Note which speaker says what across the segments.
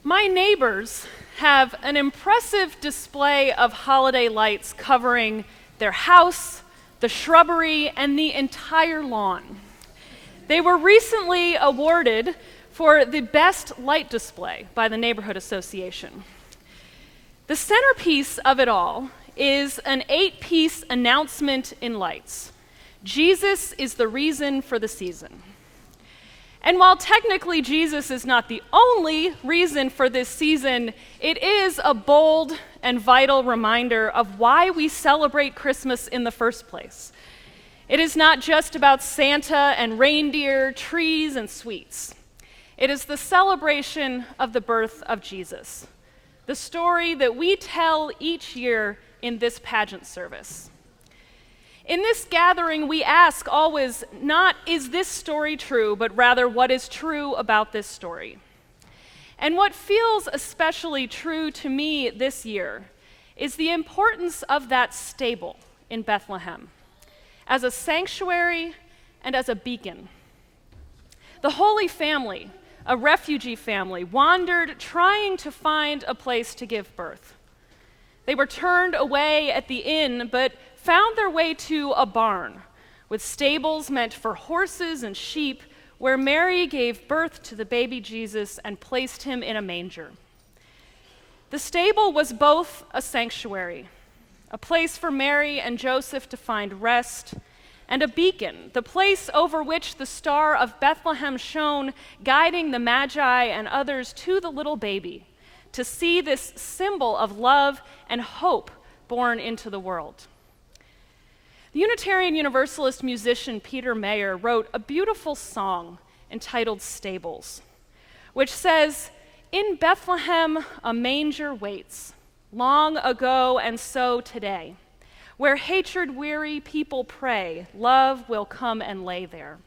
Speaker 1: My neighbors have an impressive display of holiday lights covering their house, the shrubbery, and the entire lawn. They were recently awarded for the best light display by the Neighborhood Association. The centerpiece of it all is an 8-piece announcement in lights. Jesus is the reason for the season. And while technically Jesus is not the only reason for this season, it is a bold and vital reminder of why we celebrate Christmas in the first place. It is not just about Santa and reindeer, trees and sweets. It is the celebration of the birth of Jesus, the story that we tell each year in this pageant service. In this gathering, we ask always not, is this story true, but rather, what is true about this story? And what feels especially true to me this year is the importance of that stable in Bethlehem as a sanctuary and as a beacon. The Holy Family, a refugee family, wandered trying to find a place to give birth. They were turned away at the inn, but found their way to a barn with stables meant for horses and sheep, where Mary gave birth to the baby Jesus and placed him in a manger. The stable was both a sanctuary, a place for Mary and Joseph to find rest, and a beacon, the place over which the star of Bethlehem shone, guiding the Magi and others to the little baby, to see this symbol of love and hope born into the world. The Unitarian Universalist musician Peter Mayer wrote a beautiful song entitled Stables, which says, "In Bethlehem a manger waits, long ago and so today. Where hatred-weary people pray, love will come and lay there.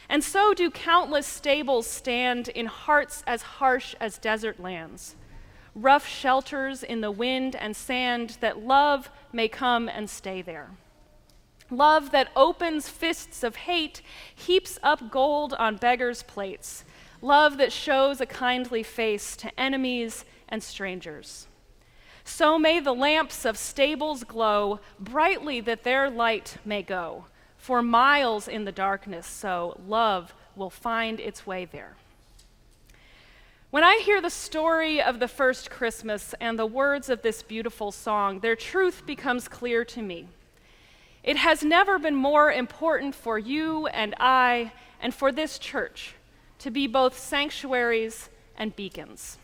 Speaker 1: And so do countless stables stand in hearts as harsh as desert lands, rough shelters in the wind and sand, that love may come and stay there. Love that opens fists of hate, heaps up gold on beggars' plates. Love that shows a kindly face to enemies and strangers. So may the lamps of stables glow brightly, that their light may go for miles in the darkness, so love will find its way there." When I hear the story of the first Christmas and the words of this beautiful song, their truth becomes clear to me. It has never been more important for you and I and for this church to be both sanctuaries and beacons.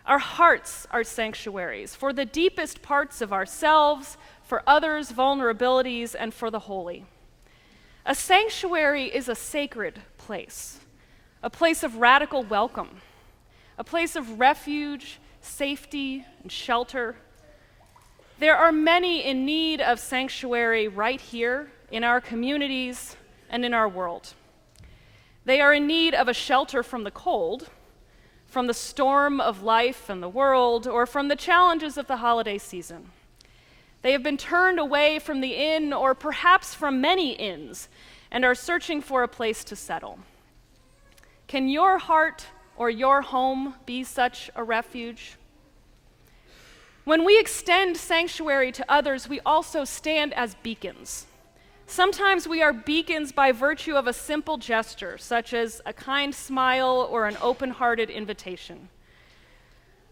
Speaker 1: Our hearts are sanctuaries for the deepest parts of ourselves, for others' vulnerabilities, and for the holy. A sanctuary is a sacred place, a place of radical welcome, a place of refuge, safety, and shelter. There are many in need of sanctuary right here in our communities and in our world. They are in need of a shelter from the cold, from the storm of life and the world, or from the challenges of the holiday season. They have been turned away from the inn, or perhaps from many inns, and are searching for a place to settle. Can your heart or your home be such a refuge? When we extend sanctuary to others, we also stand as beacons. Sometimes we are beacons by virtue of a simple gesture, such as a kind smile or an open-hearted invitation.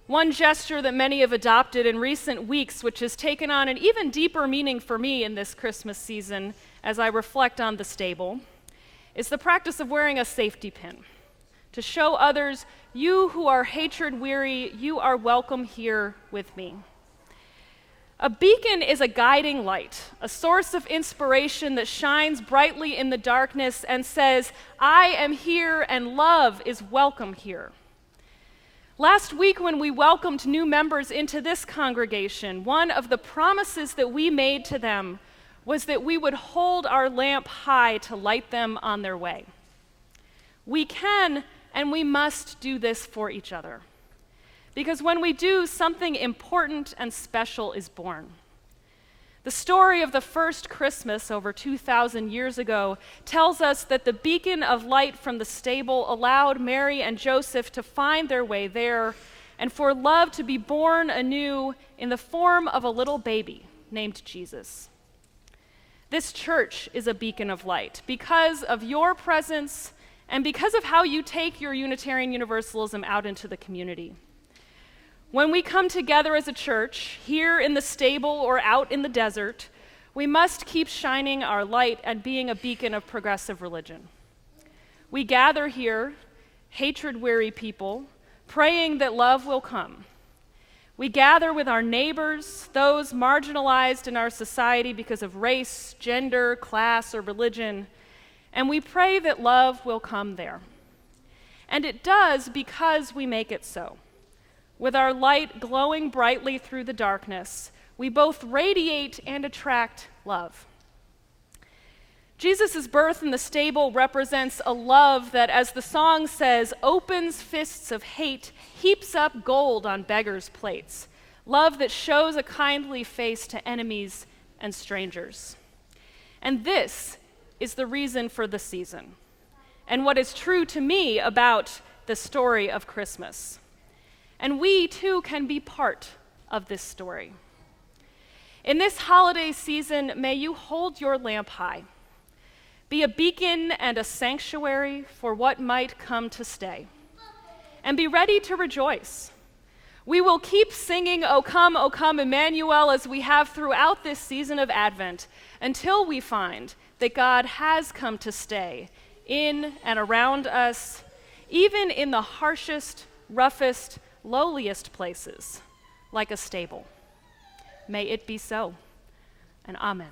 Speaker 1: One gesture that many have adopted in recent weeks, which has taken on an even deeper meaning for me in this Christmas season as I reflect on the stable, is the practice of wearing a safety pin to show others, you who are hatred-weary, you are welcome here with me. A beacon is a guiding light, a source of inspiration that shines brightly in the darkness and says, I am here and love is welcome here. Last week, when we welcomed new members into this congregation, one of the promises that we made to them was that we would hold our lamp high to light them on their way. We can and we must do this for each other, because when we do, something important and special is born. The story of the first Christmas over 2,000 years ago tells us that the beacon of light from the stable allowed Mary and Joseph to find their way there and for love to be born anew in the form of a little baby named Jesus. This church is a beacon of light because of your presence and because of how you take your Unitarian Universalism out into the community. When we come together as a church, here in the stable or out in the desert, we must keep shining our light and being a beacon of progressive religion. We gather here, hatred-weary people, praying that love will come. We gather with our neighbors, those marginalized in our society because of race, gender, class, or religion, and we pray that love will come there. And it does because we make it so. With our light glowing brightly through the darkness, we both radiate and attract love. Jesus' birth in the stable represents a love that, as the song says, opens fists of hate, heaps up gold on beggars' plates. Love that shows a kindly face to enemies and strangers. And this is the reason for the season, and what is true to me about the story of Christmas. And we, too, can be part of this story. In this holiday season, may you hold your lamp high. Be a beacon and a sanctuary for what might come to stay. And be ready to rejoice. We will keep singing, O come, Emmanuel, as we have throughout this season of Advent, until we find that God has come to stay in and around us, even in the harshest, roughest, lowliest places, like a stable. May it be so, and amen.